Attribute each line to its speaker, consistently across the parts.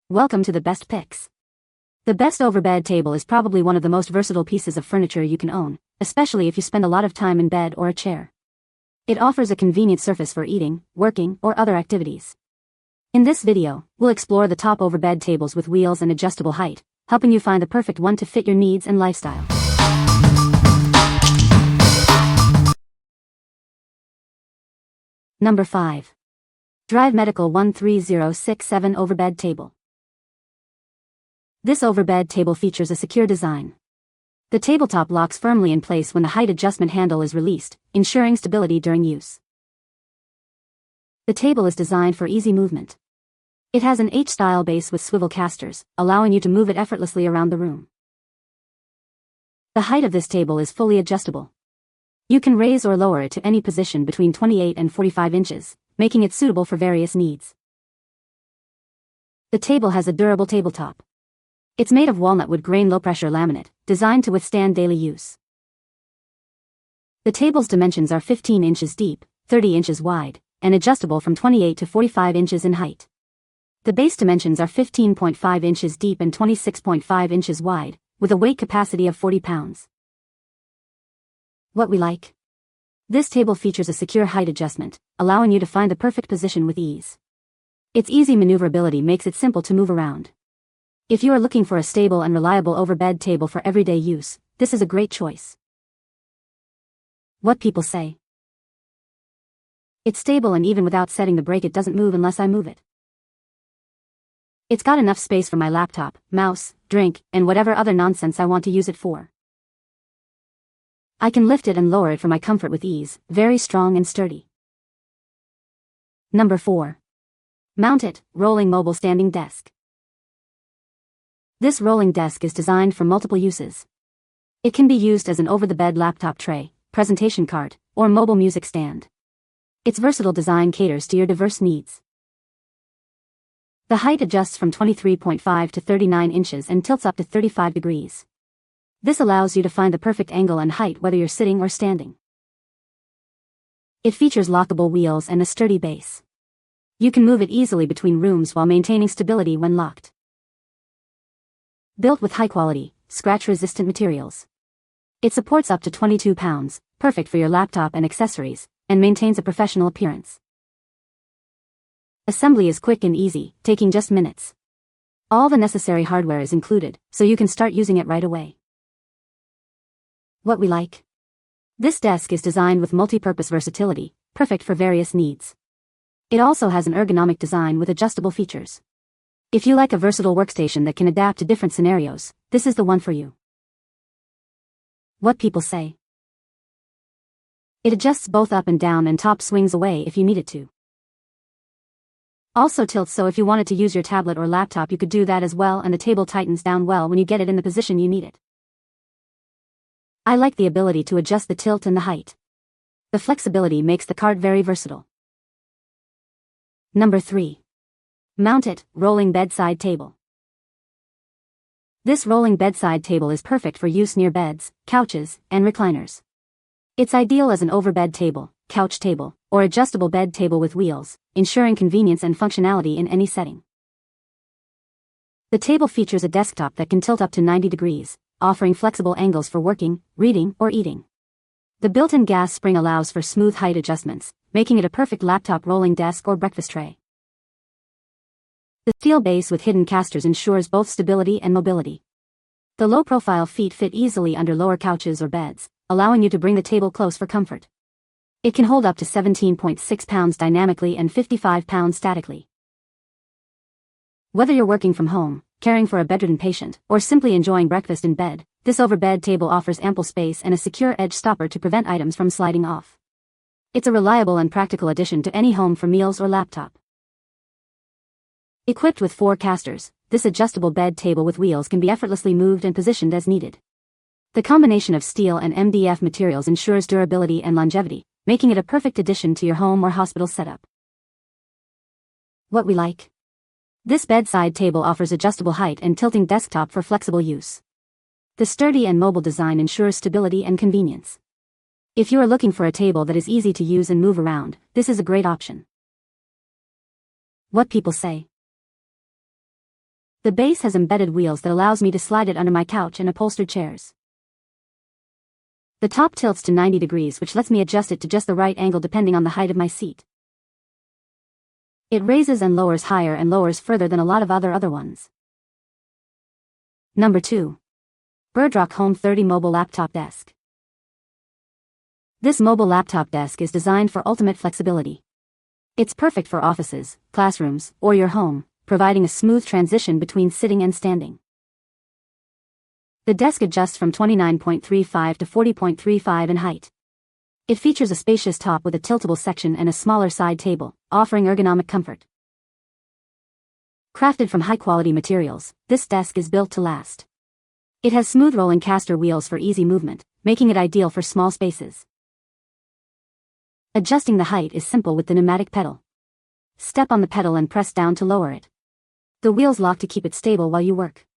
Speaker 1: Welcome to the best picks. The best overbed table is probably one of the most versatile pieces of furniture you can own, especially if you spend a lot of time in bed or a chair. It offers a convenient surface for eating, working, or other activities. In this video, we'll explore the top overbed tables with wheels and adjustable height, helping you find the perfect one to fit your needs and lifestyle. Number 5. Drive Medical 13067 Overbed Table. This overbed table features a secure design. The tabletop locks firmly in place when the height adjustment handle is released, ensuring stability during use. The table is designed for easy movement. It has an H-style base with swivel casters, allowing you to move it effortlessly around the room. The height of this table is fully adjustable. You can raise or lower it to any position between 28 and 45 inches, making it suitable for various needs. The table has a durable tabletop. It's made of walnut wood grain low-pressure laminate, designed to withstand daily use. The table's dimensions are 15 inches deep, 30 inches wide, and adjustable from 28 to 45 inches in height. The base dimensions are 15.5 inches deep and 26.5 inches wide, with a weight capacity of 40 pounds. What we like? This table features a secure height adjustment, allowing you to find the perfect position with ease. Its easy maneuverability makes it simple to move around. If you are looking for a stable and reliable overbed table for everyday use, this is a great choice. What people say? It's stable, and even without setting the brake it doesn't move unless I move it. It's got enough space for my laptop, mouse, drink, and whatever other nonsense I want to use it for. I can lift it and lower it for my comfort with ease, very strong and sturdy. Number 4. Mount It, Rolling Mobile Standing Desk. This rolling desk is designed for multiple uses. It can be used as an over-the-bed laptop tray, presentation cart, or mobile music stand. Its versatile design caters to your diverse needs. The height adjusts from 23.5 to 39 inches and tilts up to 35 degrees. This allows you to find the perfect angle and height whether you're sitting or standing. It features lockable wheels and a sturdy base. You can move it easily between rooms while maintaining stability when locked. Built with high-quality, scratch-resistant materials. It supports up to 22 pounds, perfect for your laptop and accessories, and maintains a professional appearance. Assembly is quick and easy, taking just minutes. All the necessary hardware is included, so you can start using it right away. What we like? This desk is designed with multi-purpose versatility, perfect for various needs. It also has an ergonomic design with adjustable features. If you like a versatile workstation that can adapt to different scenarios, this is the one for you. What people say? It adjusts both up and down, and top swings away if you need it to. Also tilts, so if you wanted to use your tablet or laptop you could do that as well, and the table tightens down well when you get it in the position you need it. I like the ability to adjust the tilt and the height. The flexibility makes the cart very versatile. Number 3. Mount It, Rolling Bedside Table. This rolling bedside table is perfect for use near beds, couches, and recliners. It's ideal as an overbed table, couch table, or adjustable bed table with wheels, ensuring convenience and functionality in any setting. The table features a desktop that can tilt up to 90 degrees, offering flexible angles for working, reading, or eating. The built-in gas spring allows for smooth height adjustments, making it a perfect laptop rolling desk or breakfast tray. The steel base with hidden casters ensures both stability and mobility. The low-profile feet fit easily under lower couches or beds, allowing you to bring the table close for comfort. It can hold up to 17.6 pounds dynamically and 55 pounds statically. Whether you're working from home, caring for a bedridden patient, or simply enjoying breakfast in bed, this overbed table offers ample space and a secure edge stopper to prevent items from sliding off. It's a reliable and practical addition to any home for meals or laptop. Equipped with 4 casters, this adjustable bed table with wheels can be effortlessly moved and positioned as needed. The combination of steel and MDF materials ensures durability and longevity, making it a perfect addition to your home or hospital setup. What we like? This bedside table offers adjustable height and tilting desktop for flexible use. The sturdy and mobile design ensures stability and convenience. If you are looking for a table that is easy to use and move around, this is a great option. What people say? The base has embedded wheels that allows me to slide it under my couch and upholstered chairs. The top tilts to 90 degrees, which lets me adjust it to just the right angle depending on the height of my seat. It raises and lowers higher and lowers further than a lot of other ones. Number 2. BIRDROCK Home 30 Mobile Laptop Desk. This mobile laptop desk is designed for ultimate flexibility. It's perfect for offices, classrooms, or your home, providing a smooth transition between sitting and standing. The desk adjusts from 29.35 to 40.35 in height. It features a spacious top with a tiltable section and a smaller side table, offering ergonomic comfort. Crafted from high-quality materials, this desk is built to last. It has smooth rolling caster wheels for easy movement, making it ideal for small spaces. Adjusting the height is simple with the pneumatic pedal. Step on the pedal and press down to lower it. The wheels lock to keep it stable while you work.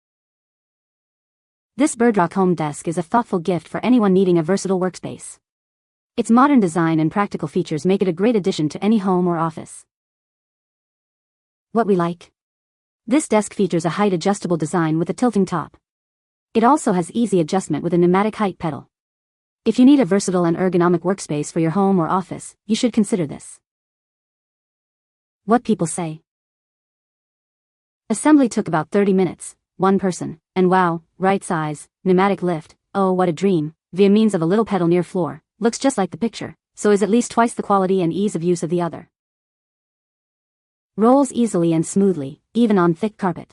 Speaker 1: This BIRDROCK home desk is a thoughtful gift for anyone needing a versatile workspace. Its modern design and practical features make it a great addition to any home or office. What we like? This desk features a height-adjustable design with a tilting top. It also has easy adjustment with a pneumatic height pedal. If you need a versatile and ergonomic workspace for your home or office, you should consider this. What people say. Assembly took about 30 minutes, one person, and wow, right size, pneumatic lift, oh what a dream, via means of a little pedal near floor, looks just like the picture, so is at least twice the quality and ease of use of the other. Rolls easily and smoothly, even on thick carpet.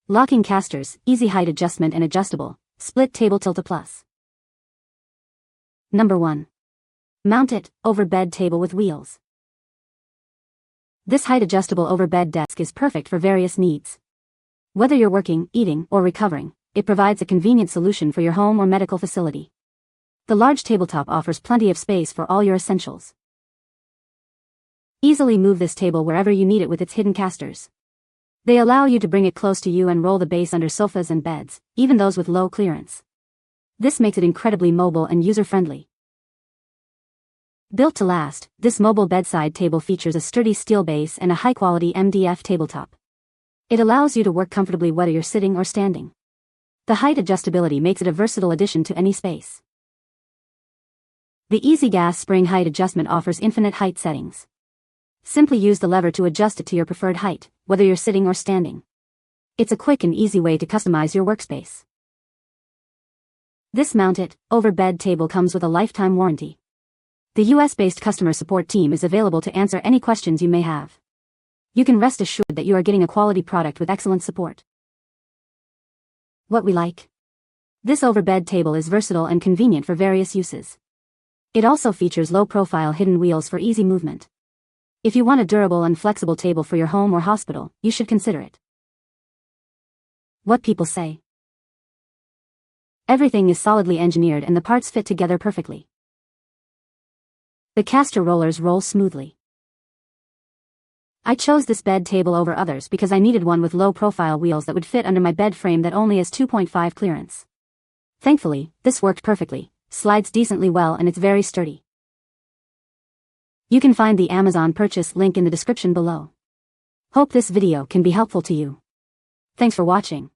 Speaker 1: Locking casters, easy height adjustment and adjustable, split table tilt plus. Number 1. Mount it, overbed table with wheels. This height-adjustable overbed desk is perfect for various needs. Whether you're working, eating, or recovering, it provides a convenient solution for your home or medical facility. The large tabletop offers plenty of space for all your essentials. Easily move this table wherever you need it with its hidden casters. They allow you to bring it close to you and roll the base under sofas and beds, even those with low clearance. This makes it incredibly mobile and user-friendly. Built to last, this mobile bedside table features a sturdy steel base and a high-quality MDF tabletop. It allows you to work comfortably whether you're sitting or standing. The height adjustability makes it a versatile addition to any space. The easy gas spring height adjustment offers infinite height settings. Simply use the lever to adjust it to your preferred height, whether you're sitting or standing. It's a quick and easy way to customize your workspace. This mount-it, overbed table comes with a lifetime warranty. The US-based customer support team is available to answer any questions you may have. You can rest assured that you are getting a quality product with excellent support. What we like? This overbed table is versatile and convenient for various uses. It also features low-profile hidden wheels for easy movement. If you want a durable and flexible table for your home or hospital, you should consider it. What people say. Everything is solidly engineered and the parts fit together perfectly. The caster rollers roll smoothly. I chose this bed table over others because I needed one with low-profile wheels that would fit under my bed frame that only has 2.5 clearance. Thankfully, this worked perfectly, slides decently well and it's very sturdy. You can find the Amazon purchase link in the description below. Hope this video can be helpful to you. Thanks for watching.